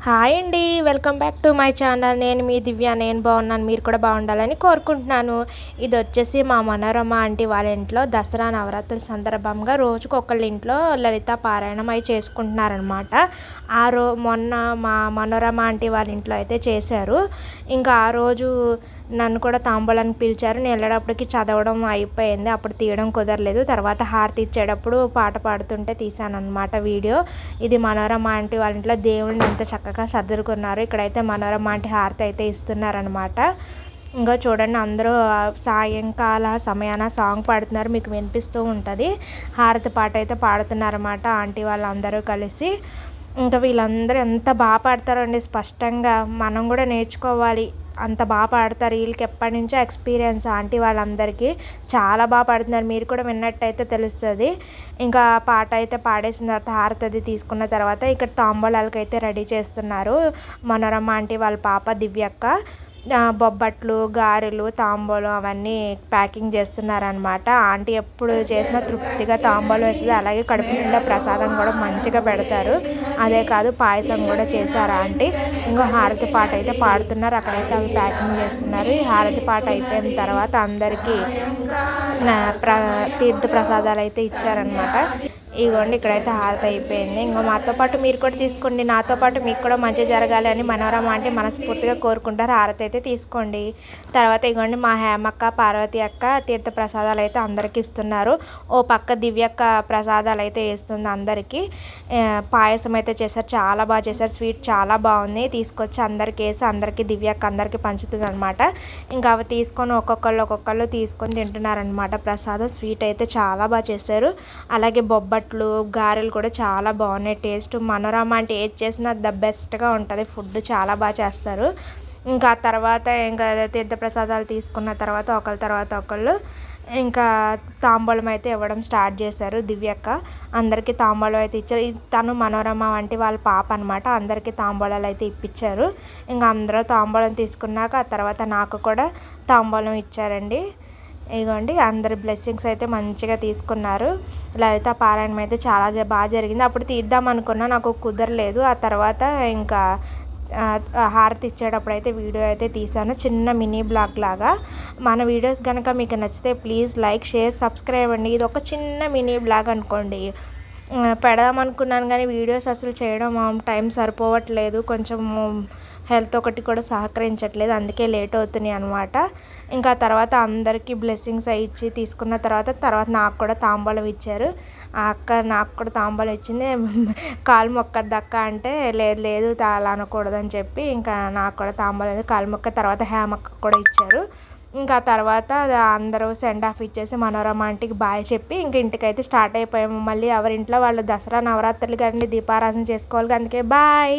Hi అండి. Welcome back to my channel. నేను మీ దివ్య. నేను బాగున్నాను, మీరు కూడా బాగుండాలని కోరుకుంటున్నాను. ఇది వచ్చేసి మా మనోరమ ఆంటీ వాళ్ళ ఇంట్లో దసరా నవరాత్రుల సందర్భంగా రోజుకు ఒకళ్ళ ఇంట్లో లలిత పారాయణం అవి చేసుకుంటున్నారనమాట. మొన్న మా మనోరమ ఆంటీ వాళ్ళ ఇంట్లో అయితే చేశారు. ఇంకా ఆ రోజు నన్ను కూడా తాంబూలానికి పిలిచారు. నేను వెళ్ళేటప్పటికి చదవడం అయిపోయింది, అప్పుడు తీయడం కుదరలేదు. తర్వాత హారతి ఇచ్చేటప్పుడు పాట పాడుతుంటే తీసాను అనమాట వీడియో. ఇది మనోరమ ఆంటీ వాళ్ళ ఇంట్లో దేవుడిని ఎంత చక్కగా సర్దుకున్నారు. ఇక్కడైతే మనోరమ ఆంటీ హారతి అయితే ఇస్తున్నారనమాట. ఇంకా చూడండి, అందరూ సాయంకాల సమయాన సాంగ్ పాడుతున్నారు, మీకు వినిపిస్తూ ఉంటుంది. హారతి పాట అయితే పాడుతున్నారన్నమాట ఆంటీ వాళ్ళందరూ కలిసి. ఇంకా వీళ్ళందరూ ఎంత బాగా పాడతారండి, స్పష్టంగా మనం కూడా నేర్చుకోవాలి. అంత బాగా పాడతారు. వీళ్ళకి ఎప్పటి నుంచో ఎక్స్పీరియన్స్ ఆంటీ వాళ్ళందరికీ. చాలా బాగా పాడుతున్నారు, మీరు కూడా విన్నట్టయితే తెలుస్తుంది. ఇంకా పాట అయితే పాడేసిన తర్వాత హారతి అది తీసుకున్న తర్వాత ఇక్కడ తాంబూలాలకి అయితే రెడీ చేస్తున్నారు మనోరమ ఆంటీ వాళ్ళ పాప దివ్యక్క. బొబ్బట్లు, గారెలు, తాంబూలం అవన్నీ ప్యాకింగ్ చేస్తున్నారనమాట. ఆంటీ ఎప్పుడు చేసినా తృప్తిగా తాంబూలం వేస్తుంది. అలాగే కడుపు నిండా ప్రసాదం కూడా మంచిగా పెడతారు. అదే కాదు, పాయసం కూడా చేశారు ఆంటీ. ఇంకో హారతి పాట అయితే పాడుతున్నారు, అక్కడైతే అవి ప్యాకింగ్ చేస్తున్నారు. ఈ హారతి పాట అయిపోయిన తర్వాత అందరికీ తీర్థ ప్రసాదాలు అయితే ఇచ్చారనమాట. ఇదిగోండి, ఇక్కడైతే హారతి అయిపోయింది. ఇంకో మాతో పాటు మీరు కూడా తీసుకోండి, నాతో పాటు మీకు కూడా మంచి జరగాలి అని మనోరమ అంటే మనస్ఫూర్తిగా కోరుకుంటారు. హారతి అయితే తీసుకోండి. తర్వాత ఇదిగోండి, మా హేమక్క, పార్వతి అక్క తీర్థ ప్రసాదాలు అయితే అందరికీ ఇస్తున్నారు. ఓ పక్క దివ్యక్క ప్రసాదాలు అయితే వేస్తుంది అందరికీ. పాయసం అయితే చేశారు, చాలా బాగా చేశారు. స్వీట్ చాలా బాగుంది. తీసుకొచ్చి అందరికీ వేసి అందరికీ దివ్యక్క అందరికీ పంచుతుంది అనమాట. ఇంకా అవి తీసుకొని ఒక్కొక్కళ్ళు తీసుకొని తింటున్నారనమాట ప్రసాదం. స్వీట్ అయితే చాలా బాగా చేశారు. అలాగే బొబ్బట్లు, గారెలు కూడా చాలా బాగున్నాయి టేస్ట్. మనోరమ అంటే ఏది చేసినా ద బెస్ట్గా ఉంటుంది. ఫుడ్ చాలా బాగా చేస్తారు. ఇంకా తర్వాత ఇంకా తీర్థప్రసాదాలు తీసుకున్న తర్వాత ఒకళ్ళ తర్వాత ఒకళ్ళు ఇంకా తాంబూలం అయితే ఇవ్వడం స్టార్ట్ చేశారు. దివ్యక్క అందరికీ తాంబూలం అయితే ఇచ్చారు. తను మనోరమ అంటే వాళ్ళ పాప అనమాట. అందరికీ తాంబూలాలు అయితే ఇప్పించారు. ఇంకా అందరూ తాంబూలం తీసుకున్నాక ఆ తర్వాత నాకు కూడా తాంబూలం ఇచ్చారండి. ఇదిగోండి, అందరి బ్లెస్సింగ్స్ అయితే మంచిగా తీసుకున్నారు. లలిత పారాయణం అయితే చాలా బాగా జరిగింది. అప్పుడు తీద్దాం అనుకున్నా, నాకు కుదరలేదు. ఆ తర్వాత ఇంకా హారతి ఇచ్చేటప్పుడు అయితే వీడియో అయితే తీసాను, చిన్న మినీ బ్లాగ్ లాగా. మన వీడియోస్ కనుక మీకు నచ్చితే ప్లీజ్ లైక్, షేర్, సబ్స్క్రైబ్ అండి. ఇది ఒక చిన్న మినీ బ్లాగ్ అనుకోండి. పెడదాం అనుకున్నాను కానీ వీడియోస్ అసలు చేయడం టైం సరిపోవట్లేదు. కొంచెం హెల్త్ ఒకటి కూడా సహకరించట్లేదు, అందుకే లేట్ అవుతున్నాయి అనమాట. ఇంకా తర్వాత అందరికీ బ్లెస్సింగ్స్ ఇచ్చి తీసుకున్న తర్వాత నాకు కూడా తాంబూలం ఇచ్చారు. ఆ అక్క నాకు కూడా తాంబూలం ఇచ్చింది. కాలు మొక్కద్దు అక్క అంటే లేదు అలా అనకూడదని చెప్పి ఇంకా నాకు కూడా తాంబూలం కాలు మొక్క. తర్వాత హేమక్క కూడా ఇచ్చారు. ఇంకా తర్వాత అందరూ సెండ్ ఆఫ్ ఇచ్చేసి మనోరమ ఆంటీకి బాయ్ చెప్పి ఇంక ఇంటికైతే స్టార్ట్ అయిపోయాము. మళ్ళీ ఎవరింట్లో వాళ్ళు దసరా నవరాత్రులు కానీ దీపారాధన చేసుకోవాలి, అందుకే బాయ్.